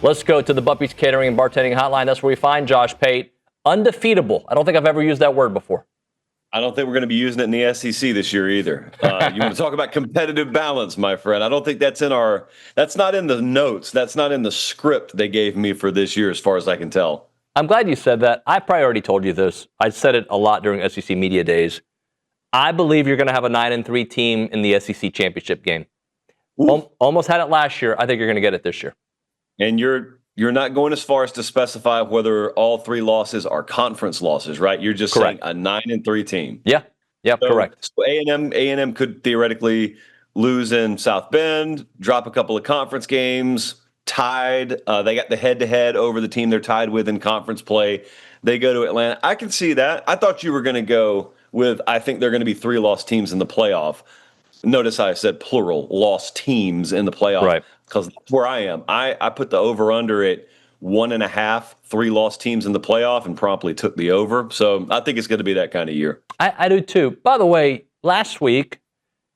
Let's go to the Buffy's Catering and Bartending Hotline. That's where we find Josh Pate. Undefeatable. I don't think I've ever used that word before. I don't think we're going to be using it in the SEC this year either. You want to talk about competitive balance, my friend. I don't think that's not in the notes. That's not in the script they gave me for this year, as far as I can tell. I'm glad you said that. I probably already told you this. I said it a lot during SEC Media Days. I believe you're going to have a 9-3 team in the SEC championship game. Almost had it last year. I think you're going to get it this year. And you're not going as far as to specify whether all three losses are conference losses, right? You're just Correct. saying a 9-3 team. Yeah, correct. So A&M could theoretically lose in South Bend, drop a couple of conference games, tied. They got the head-to-head over the team they're tied with in conference play. They go to Atlanta. I can see that. I thought you were going to go with, I think they're going to be 3 lost teams in the playoff. Notice I said plural, lost teams in the playoff. Right. Because that's where I am. I put the over-under at 1.5, 3 lost teams in the playoff, and promptly took the over. So I think it's going to be that kind of year. I do too. By the way, last week,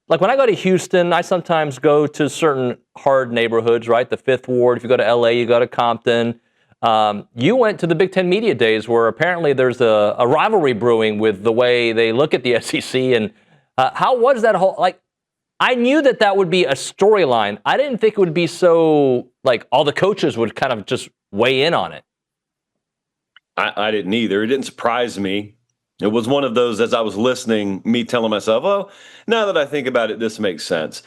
like when I go to Houston, I sometimes go to certain hard neighborhoods, right? The Fifth Ward. If you go to LA, you go to Compton. You went to the Big Ten Media Days, where apparently there's a rivalry brewing with the way they look at the SEC. And how was that whole, like, I knew that would be a storyline. I didn't think it would be so, like, all the coaches would kind of just weigh in on it. I didn't either. It didn't surprise me. It was one of those, as I was listening, me telling myself, oh, now that I think about it, this makes sense.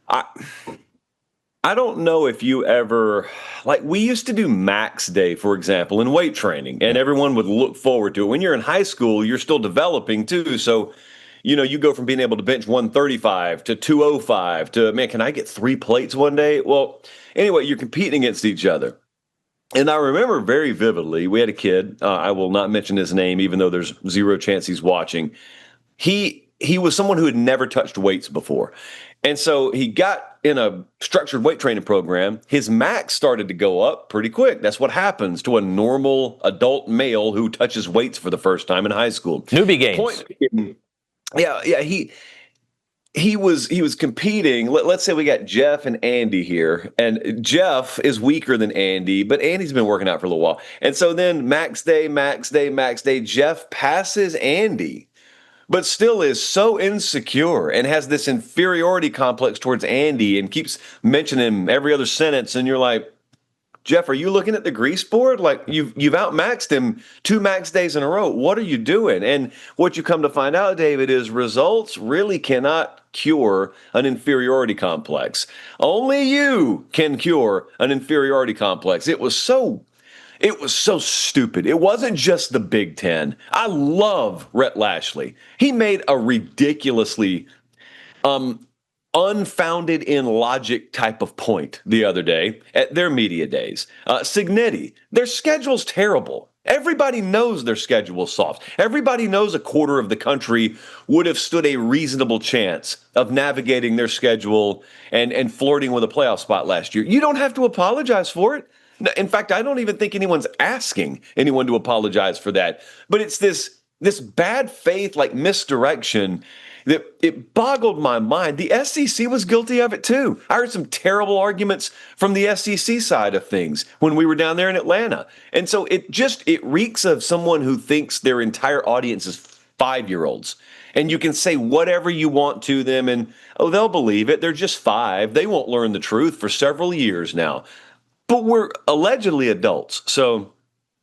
I don't know if you ever, like, we used to do Max Day, for example, in weight training, and everyone would look forward to it. When you're in high school, you're still developing too, so you go from being able to bench 135 to 205 to, man, can I get 3 plates one day? Well, anyway, you're competing against each other. And I remember very vividly, we had a kid, I will not mention his name, even though there's zero chance he's watching. He was someone who had never touched weights before. And so he got in a structured weight training program. His max started to go up pretty quick. That's what happens to a normal adult male who touches weights for the first time in high school. Newbie games. Yeah. He was competing. Let's say we got Jeff and Andy here, and Jeff is weaker than Andy, but Andy's been working out for a little while. And so then max day, Jeff passes Andy, but still is so insecure and has this inferiority complex towards Andy and keeps mentioning him every other sentence. And you're like, Jeff, are you looking at the grease board? Like, you've outmaxed him 2 max days in a row. What are you doing? And what you come to find out, David, is results really cannot cure an inferiority complex. Only you can cure an inferiority complex. It was so stupid. It wasn't just the Big Ten. I love Rhett Lashley. He made a ridiculously unfounded in logic type of point the other day at their media days. Signetti, their schedule's terrible. Everybody knows their schedule's soft. Everybody knows a quarter of the country would have stood a reasonable chance of navigating their schedule and flirting with a playoff spot last year. You don't have to apologize for it. In fact, I don't even think anyone's asking anyone to apologize for that. But it's this bad faith, like misdirection, that it boggled my mind. The SEC was guilty of it too. I heard some terrible arguments from the SEC side of things when we were down there in Atlanta. And so it reeks of someone who thinks their entire audience is 5-year-olds. And you can say whatever you want to them and, oh, they'll believe it. They're just 5. They won't learn the truth for several years now. But we're allegedly adults. So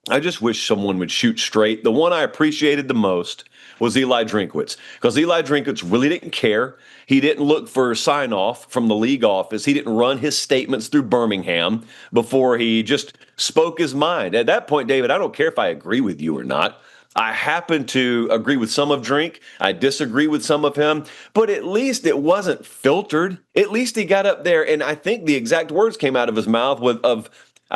I just wish someone would shoot straight. The one I appreciated the most was Eli Drinkwitz, because Eli Drinkwitz really didn't care. He didn't look for sign-off from the league office. He didn't run his statements through Birmingham before he just spoke his mind. At that point, David, I don't care if I agree with you or not. I happen to agree with some of Drink. I disagree with some of him, but at least it wasn't filtered. At least he got up there, and I think the exact words came out of his mouth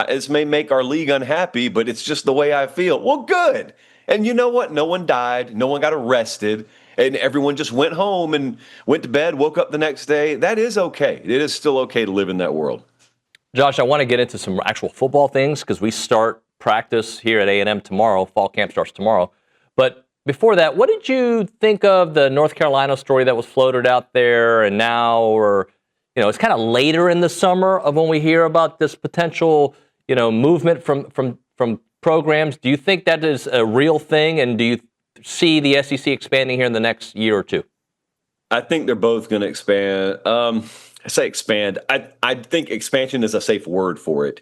this may make our league unhappy, but it's just the way I feel. Well, good. And you know what? No one died. No one got arrested. And everyone just went home and went to bed, woke up the next day. That is okay. It is still okay to live in that world. Josh, I want to get into some actual football things because we start practice here at A&M tomorrow. Fall camp starts tomorrow. But before that, what did you think of the North Carolina story that was floated out there and now, or it's kind of later in the summer of when we hear about this potential, movement from programs. Do you think that is a real thing, and do you see the SEC expanding here in the next year or two? I think they're both going to expand. I say expand. I think expansion is a safe word for it.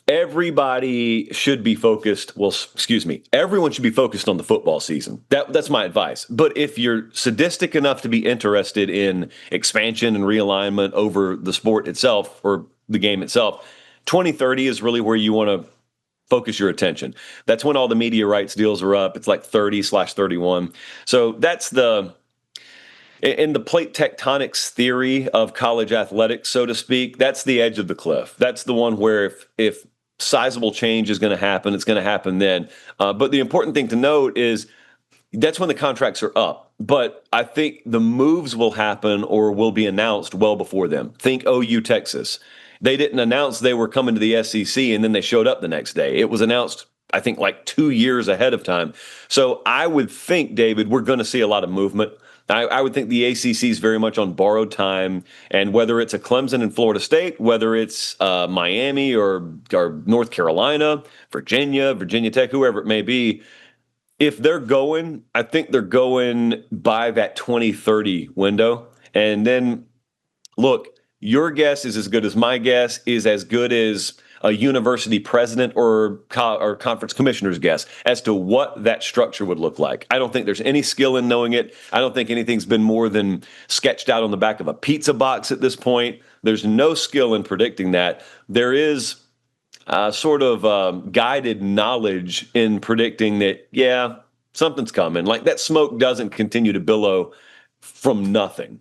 Everybody should be focused. Well, excuse me. Everyone should be focused on the football season. That's my advice. But if you're sadistic enough to be interested in expansion and realignment over the sport itself or the game itself, 2030 is really where you want to focus your attention. That's when all the media rights deals are up. It's like 30/31. So that's in the plate tectonics theory of college athletics, so to speak, that's the edge of the cliff. That's the one where if sizable change is going to happen, it's going to happen then. But the important thing to note is that's when the contracts are up. But I think the moves will happen or will be announced well before them. Think OU Texas. They didn't announce they were coming to the SEC and then they showed up the next day. It was announced, I think, like 2 years ahead of time. So I would think, David, we're going to see a lot of movement. I would think the ACC is very much on borrowed time, and whether it's a Clemson and Florida State, whether it's Miami or North Carolina, Virginia Tech, whoever it may be, if they're going, I think they're going by that 2030 window. And then, look, your guess is as good as my guess is as good as a university president or conference commissioner's guess as to what that structure would look like. I don't think there's any skill in knowing it. I don't think anything's been more than sketched out on the back of a pizza box at this point. There's no skill in predicting that. There is sort of guided knowledge in predicting that, yeah, something's coming. Like that smoke doesn't continue to billow from nothing.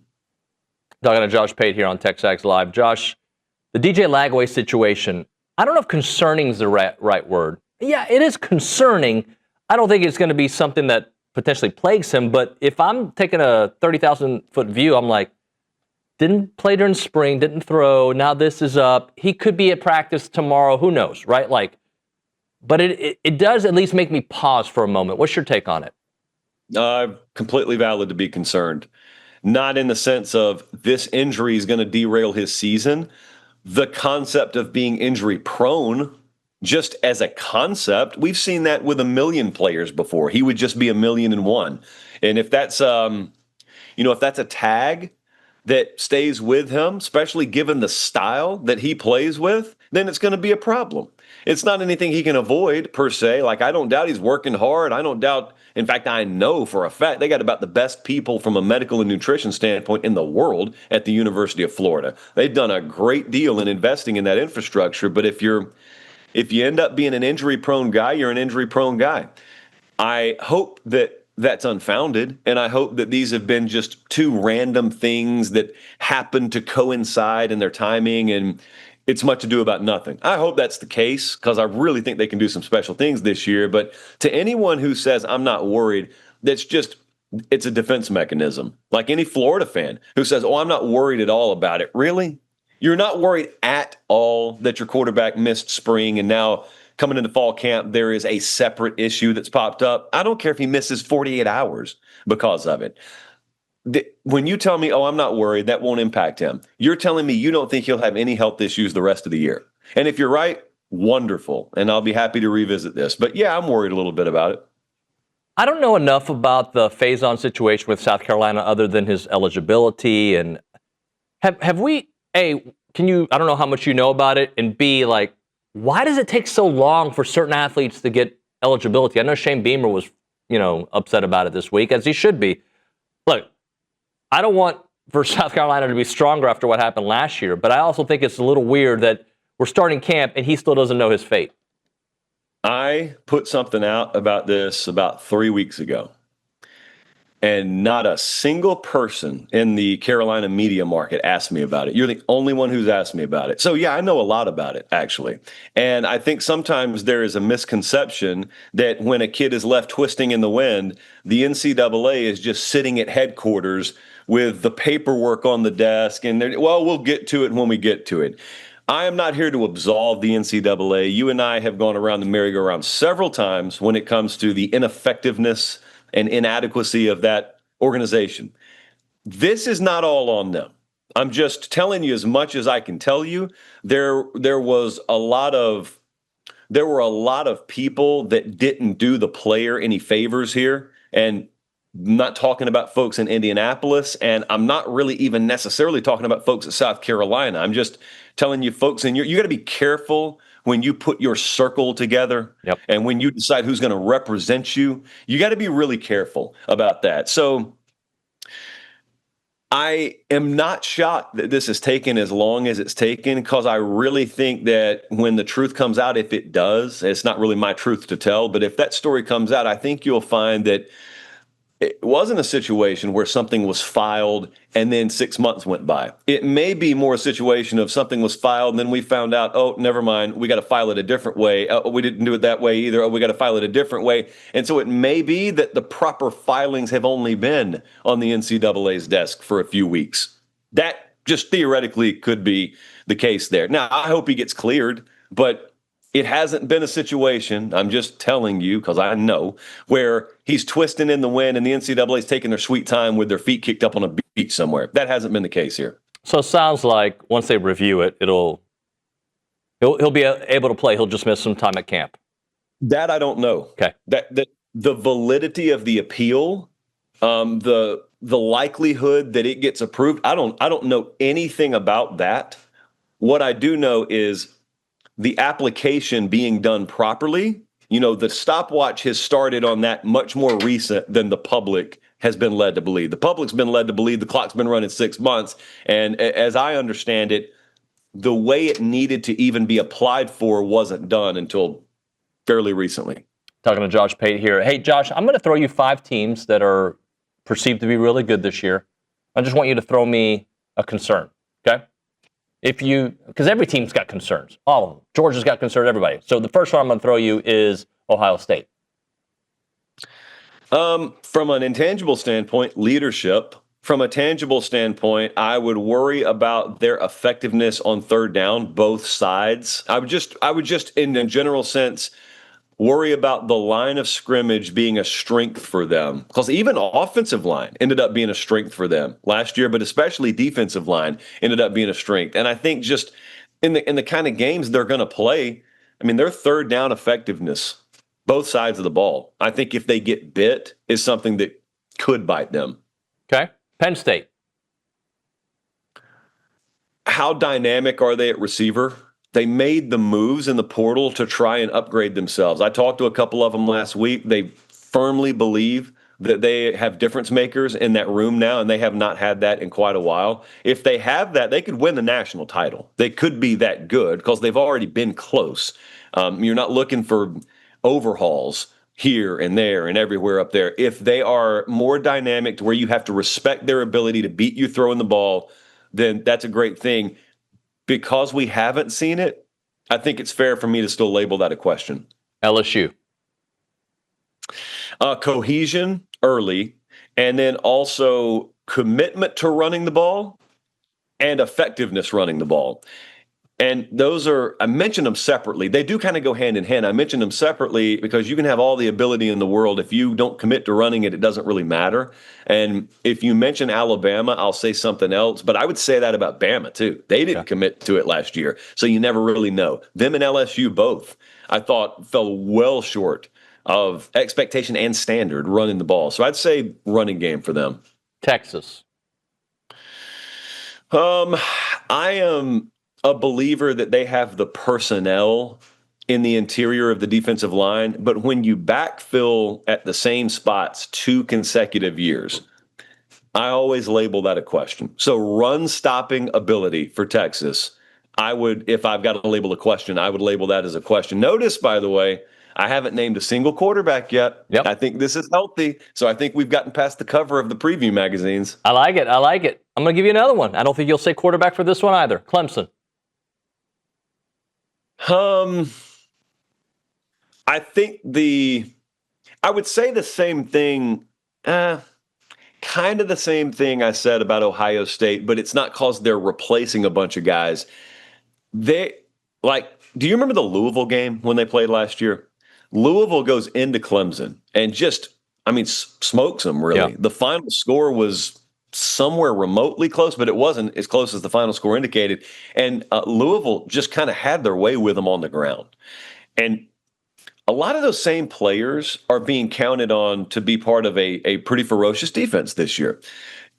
Talking to Josh Pate here on TexAgs Live. Josh, the DJ Lagway situation, I don't know if concerning is the right word. Yeah, it is concerning. I don't think it's going to be something that potentially plagues him. But if I'm taking a 30,000-foot view, I'm like, didn't play during spring, didn't throw. Now this is up. He could be at practice tomorrow. Who knows, right? But it does at least make me pause for a moment. What's your take on it? Completely valid to be concerned. Not in the sense of this injury is going to derail his season. The concept of being injury prone, just as a concept, we've seen that with a million players before. He would just be 1,000,001. And if that's, if that's a tag that stays with him, especially given the style that he plays with, then it's going to be a problem. It's not anything he can avoid per se. Like, I don't doubt he's working hard. I don't doubt, in fact, I know for a fact they got about the best people from a medical and nutrition standpoint in the world at the University of Florida. They've done a great deal in investing in that infrastructure. But if you end up being an injury-prone guy, you're an injury-prone guy. I hope that that's unfounded, and I hope that these have been just two random things that happen to coincide in their timing, and it's much ado about nothing. I hope that's the case because I really think they can do some special things this year. But to anyone who says, I'm not worried, it's a defense mechanism. Like any Florida fan who says, oh, I'm not worried at all about it. Really? You're not worried at all that your quarterback missed spring and now coming into fall camp, there is a separate issue that's popped up. I don't care if he misses 48 hours because of it. When you tell me, oh, I'm not worried, that won't impact him, you're telling me you don't think he'll have any health issues the rest of the year. And if you're right, wonderful. And I'll be happy to revisit this. But yeah, I'm worried a little bit about it. I don't know enough about the Faison situation with South Carolina other than his eligibility. And have we, A, I don't know how much you know about it, and B, like, why does it take so long for certain athletes to get eligibility? I know Shane Beamer was, upset about it this week, as he should be. Look, I don't want for South Carolina to be stronger after what happened last year, but I also think it's a little weird that we're starting camp and he still doesn't know his fate. I put something out about this about 3 weeks ago, and not a single person in the Carolina media market asked me about it. You're the only one who's asked me about it. So yeah, I know a lot about it, actually. And I think sometimes there is a misconception that when a kid is left twisting in the wind, the NCAA is just sitting at headquarters with the paperwork on the desk and we'll get to it when we get to it. I am not here to absolve the NCAA. You and I have gone around the merry-go-round several times when it comes to the ineffectiveness and inadequacy of that organization. This is not all on them. I'm just telling you as much as I can tell you. There was a lot of there were a lot of people that didn't do the player any favors here, and I'm not talking about folks in Indianapolis, and I'm not really even necessarily talking about folks at South Carolina. I'm just telling you, folks, and you got to be careful when you put your circle together, Yep. and when you decide who's going to represent you. You got to be really careful about that. So I am not shocked that this has taken as long as it's taken, because I really think that when the truth comes out, if it does, it's not really my truth to tell, but if that story comes out, I think you'll find that it wasn't a situation where something was filed and then 6 months went by. It may be more a situation of something was filed and then we found out, oh, never mind, we got to file it a different way. We didn't do it that way either. Oh, we got to file it a different way. And so it may be that the proper filings have only been on the NCAA's desk for a few weeks. That just theoretically could be the case there. Now, I hope he gets cleared, but it hasn't been a situation, I'm just telling you because I know, where he's twisting in the wind and the NCAA's taking their sweet time with their feet kicked up on a beach somewhere. That hasn't been the case here. So it sounds like once they review it, he'll be able to play. He'll just miss some time at camp. That I don't know. Okay. That the validity of the appeal, the likelihood that it gets approved, I don't know anything about that. What I do know is the application being done properly. The stopwatch has started on that much more recent than the public has been led to believe. The public's been led to believe the clock's been running 6 months. And as I understand it, the way it needed to even be applied for wasn't done until fairly recently. Talking to Josh Pate here. Hey, Josh, I'm going to throw you 5 teams that are perceived to be really good this year. I just want you to throw me a concern, okay? Because every team's got concerns, all of them. Georgia's got concerns, everybody. So the first one I'm going to throw you is Ohio State. From an intangible standpoint, leadership. From a tangible standpoint, I would worry about their effectiveness on third down, both sides. I would just, in a general sense, worry about the line of scrimmage being a strength for them, because even offensive line ended up being a strength for them last year, but especially defensive line ended up being a strength. And I think just in the kind of games they're going to play, I mean, their third down effectiveness, both sides of the ball, I think if they get bit, is something that could bite them. Okay. Penn State. How dynamic are they at receiver? They made the moves in the portal to try and upgrade themselves. I talked to a couple of them last week. They firmly believe that they have difference makers in that room now, and they have not had that in quite a while. If they have that, they could win the national title. They could be that good because they've already been close. You're not looking for overhauls here and there and everywhere up there. If they are more dynamic to where you have to respect their ability to beat you throwing the ball, then that's a great thing. Because we haven't seen it, I think it's fair for me to still label that a question. LSU. Cohesion early, and then also commitment to running the ball and effectiveness running the ball. And I mentioned them separately. They do kind of go hand in hand. I mentioned them separately because you can have all the ability in the world. If you don't commit to running it, it doesn't really matter. And if you mention Alabama, I'll say something else. But I would say that about Bama, too. They didn't commit to it last year, so you never really know. Them and LSU both, I thought, fell well short of expectation and standard running the ball. So I'd say running game for them. Texas. I am a believer that they have the personnel in the interior of the defensive line, but when you backfill at the same spots 2 consecutive years, I always label that a question. So run stopping ability for Texas, if I've got to label a question, I would label that as a question. Notice, by the way, I haven't named a single quarterback yet. Yep. I think this is healthy. So I think we've gotten past the cover of the preview magazines. I like it. I'm going to give you another one. I don't think you'll say quarterback for this one either. Clemson. I think I would say the same thing, kind of the same thing I said about Ohio State, but it's not because they're replacing a bunch of guys. Do you remember the Louisville game when they played last year? Louisville goes into Clemson and smokes them, really. Yeah. The final score was somewhere remotely close, but it wasn't as close as the final score indicated. And Louisville just kind of had their way with them on the ground. And a lot of those same players are being counted on to be part of a pretty ferocious defense this year.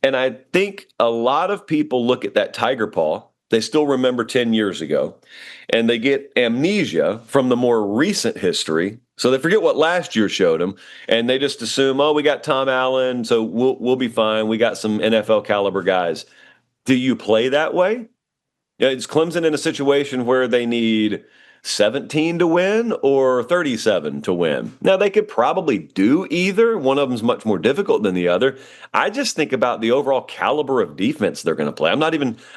And I think a lot of people look at that Tiger Paw, they still remember 10 years ago, and they get amnesia from the more recent history. So they forget what last year showed them, and they just assume, oh, we got Tom Allen, so we'll be fine. We got some NFL caliber guys. Do you play that way? Is Clemson in a situation where they need 17 to win or 37 to win? Now, they could probably do either. One of them's much more difficult than the other. I just think about the overall caliber of defense they're going to play.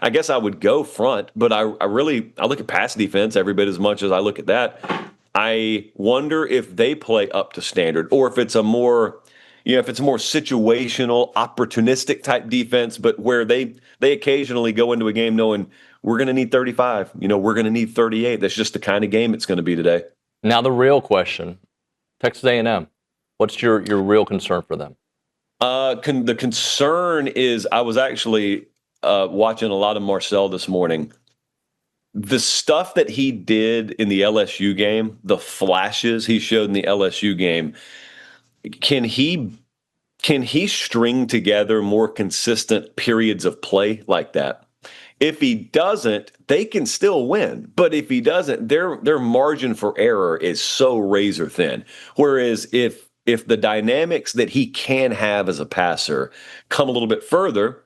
I guess I would go front, but I look at pass defense every bit as much as I look at that. I wonder if they play up to standard or if it's a more situational, opportunistic type defense, but where they occasionally go into a game knowing we're going to need 35, we're going to need 38. That's just the kind of game it's going to be today. Now the real question, Texas A&M, what's your real concern for them? The concern is I was actually watching a lot of Marcel this morning. The stuff that he did in the LSU game, the flashes he showed in the LSU game, can he string together more consistent periods of play like that? If he doesn't, they can still win. But if he doesn't, their margin for error is so razor thin. Whereas if the dynamics that he can have as a passer come a little bit further,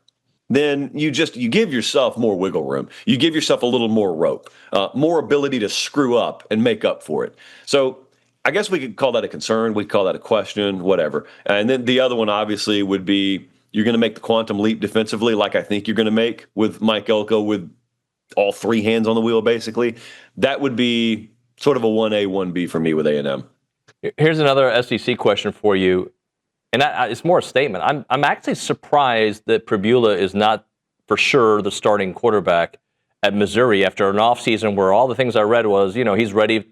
then you give yourself more wiggle room. You give yourself a little more rope, more ability to screw up and make up for it. So I guess we could call that a concern. We could call that a question, whatever. And then the other one obviously would be you're going to make the quantum leap defensively like I think you're going to make with Mike Elko with all three hands on the wheel, basically. That would be sort of a 1A, 1B for me with A&M. Here's another SEC question for you. And it's more a statement. I'm actually surprised that Pribula is not for sure the starting quarterback at Missouri after an offseason where all the things I read was, he's ready.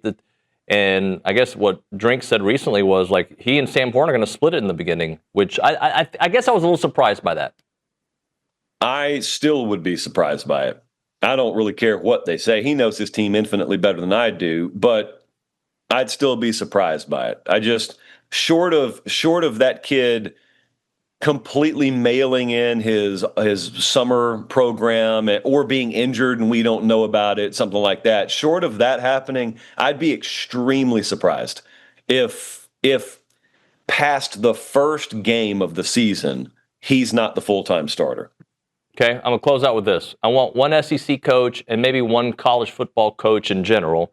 And I guess what Drink said recently was like he and Sam Horn are going to split it in the beginning, which I guess I was a little surprised by that. I still would be surprised by it. I don't really care what they say. He knows his team infinitely better than I do, but I'd still be surprised by it. I just short of that kid completely mailing in his summer program or being injured and we don't know about it, something like that. Short of that happening, I'd be extremely surprised if past the first game of the season, he's not the full-time starter. Okay, I'm going to close out with this. I want one SEC coach and maybe one college football coach in general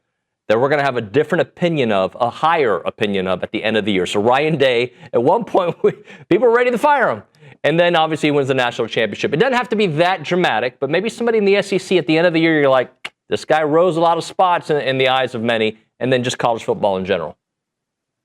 that we're going to have a different opinion of, a higher opinion of at the end of the year. So Ryan Day, at one point, people were ready to fire him. And then obviously he wins the national championship. It doesn't have to be that dramatic, but maybe somebody in the SEC at the end of the year, you're like, this guy rose a lot of spots in the eyes of many, and then just college football in general.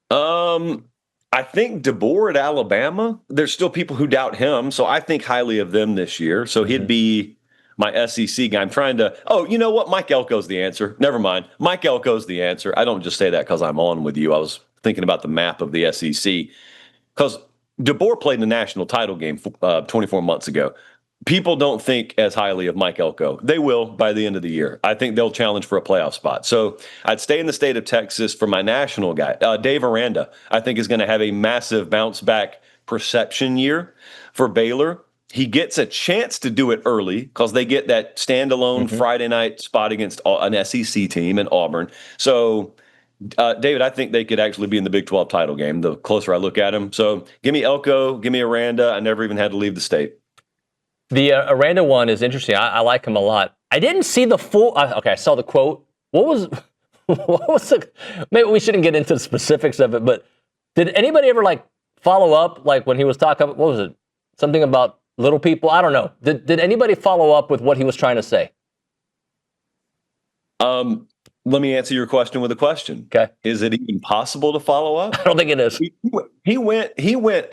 I think DeBoer at Alabama, there's still people who doubt him, so I think highly of them this year. So he'd be my SEC guy. I'm trying to, you know what? Mike Elko's the answer. Never mind. Mike Elko's the answer. I don't just say that because I'm on with you. I was thinking about the map of the SEC because DeBoer played in the national title game 24 months ago. People don't think as highly of Mike Elko. They will by the end of the year. I think they'll challenge for a playoff spot. So I'd stay in the state of Texas for my national guy. Dave Aranda, I think, is going to have a massive bounce back perception year for Baylor. He gets a chance to do it early because they get that standalone Friday night spot against an SEC team in Auburn. So, David, I think they could actually be in the Big 12 title game the closer I look at them. So give me Elko, give me Aranda. I never even had to leave the state. The Aranda one is interesting. I like him a lot. I didn't see the full. I saw the quote. What was the? Maybe we shouldn't get into the specifics of it, but did anybody ever follow up when he was talking? What was it? Something about little people? I don't know. Did anybody follow up with what he was trying to say? Let me answer your question with a question. Okay. Is it even possible to follow up? I don't think it is. He went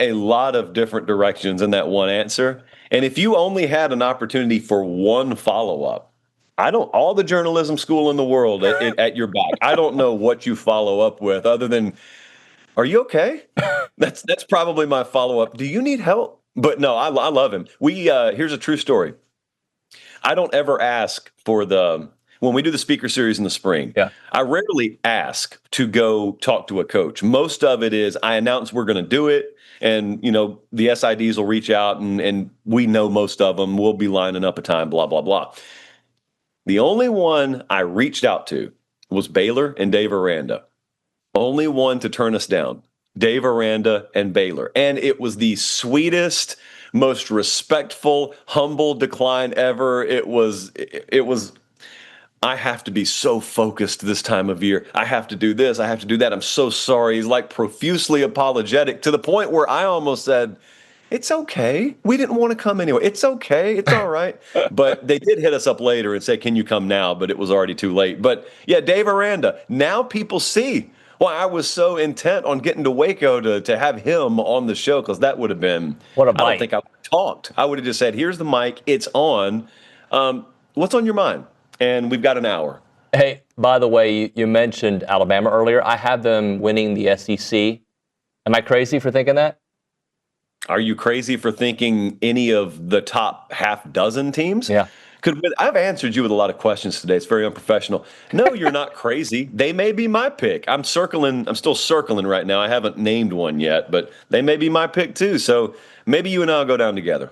a lot of different directions in that one answer. And if you only had an opportunity for one follow-up, all the journalism school in the world at your back, I don't know what you follow up with other than, are you okay? That's probably my follow-up. Do you need help? But no, I love him. Here's a true story. I don't ever ask for when we do the speaker series in the spring. Yeah. I rarely ask to go talk to a coach. Most of it is I announce we're going to do it, and the SIDs will reach out, and we know most of them. We'll be lining up a time. Blah blah blah. The only one I reached out to was Baylor and Dave Aranda. Only one to turn us down. Dave Aranda and Baylor. And it was the sweetest, most respectful, humble decline ever. It was, I have to be so focused this time of year. I have to do this. I have to do that. I'm so sorry. He's like profusely apologetic to the point where I almost said, it's okay. We didn't want to come anyway. It's okay. It's all right. But they did hit us up later and say, can you come now? But it was already too late. But yeah, Dave Aranda, now people see why I was so intent on getting to Waco to have him on the show, because that would have been, What a I don't bite. think I would have talked. I would have just said, here's the mic. It's on. What's on your mind? And we've got an hour. Hey, by the way, you mentioned Alabama earlier. I have them winning the SEC. Am I crazy for thinking that? Are you crazy for thinking any of the top half dozen teams? Yeah. I've answered you with a lot of questions today. It's very unprofessional. No, you're not crazy. They may be my pick. I'm still circling right now. I haven't named one yet, but they may be my pick too. So maybe you and I'll go down together.